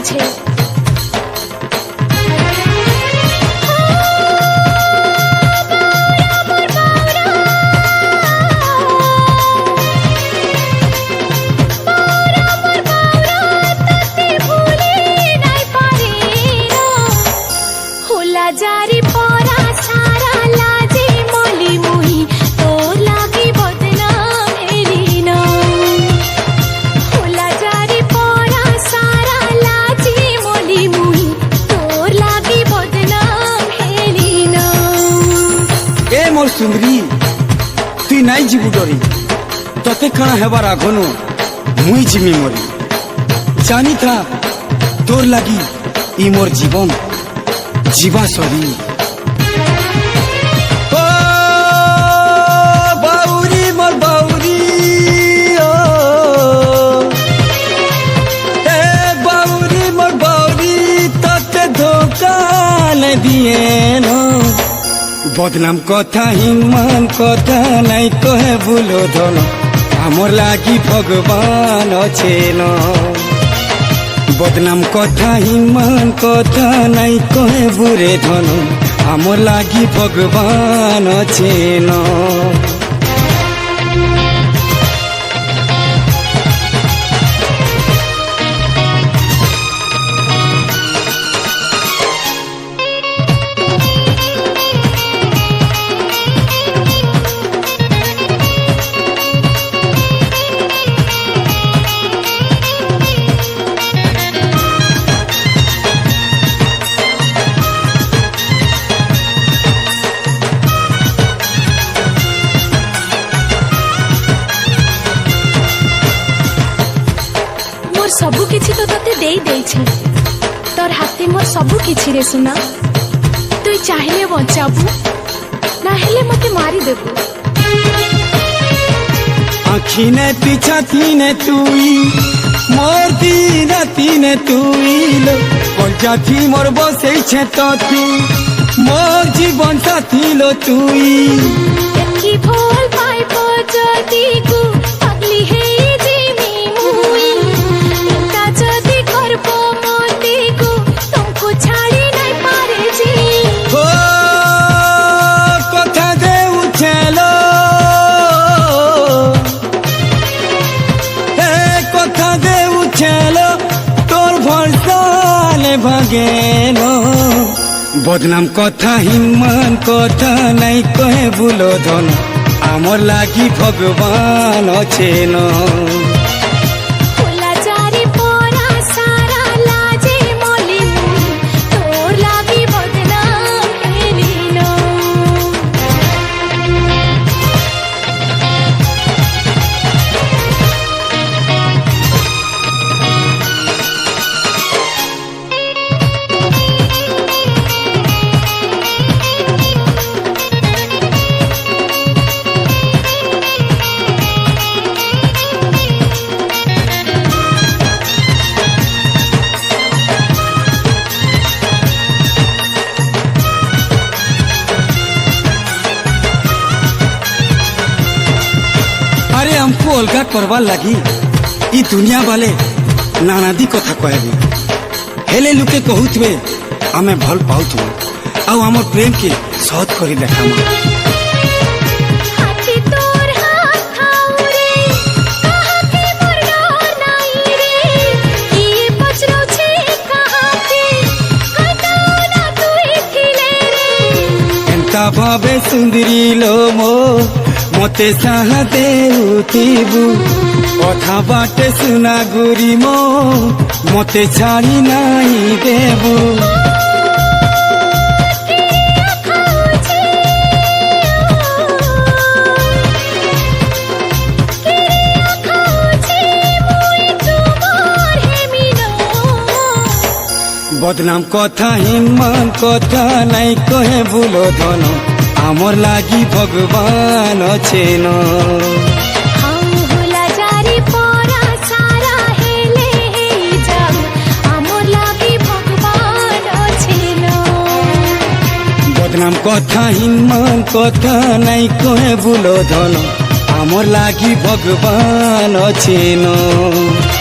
छे जारी परा सारा लाजे मोली मुही तोर लागी बदनाम हेली ना होला जारी परा सारा लाजे मोली मुही तोर लागी बदनाम हेली ना ए मोर सुंदरी तुई नाई जीवु डरी तते कणा हेबार आगनो मुई जिमी मरी जानी था तोर लागी ई मोर जीवन जीवा सरी ओ बाउरी मोर बाउरी ओ ए बाउरी मोर बाउरी तते धोखा न दिए नो बदनाम कथा हिमान कथा नाई कहे भूलो धन आमर लागी भगवान अच्छे न बदनाम कथा हिमान कथा नाई कहे बुरे धन आमर लागी भगवान अच्छे न सबु किछि तो तते देई देई छे तोर हाथे मोर सबु किछि रे सुना तू चाहिले बचाबू ना हेले मते मारी देबू आखी ने पीछा थीने तुई मोर दीन तीने तुई लो कलजा थी मोर बसे छे तो तू मोर जीवन साथी लो तुई की भोल पाई पजती को पगली है भागेनो बदनाम कथा हिमान कथा नाई कहे भूलो धन आमर लागी भगवान अच्छे न अरे हमको अलगा करवा लगी ई दुनिया वाले नानादी कथा कहबे हेले लुके कहूथबे आमे भल पाउथबे आ हमर प्रेम के सौत करी देखामा हाथी तोर हाथ खाऊ रे कहा के मोर डर नाई रे ई बचरो छे कहा के कतौ ना तुई खिले रे एंता भावे सुंदरी लो मो मते साहा देउथिबु कथा बाटे सुना गुरी मो मते छाड़ी नाई देबु बदनाम कथा हिमान कथा नाई कहे भूलो धन आमर लागी भगवान अच्छे न बदनाम कथा हिमान कथा नाई कहे भूलो धन आमर लागी भगवान अच्छे न।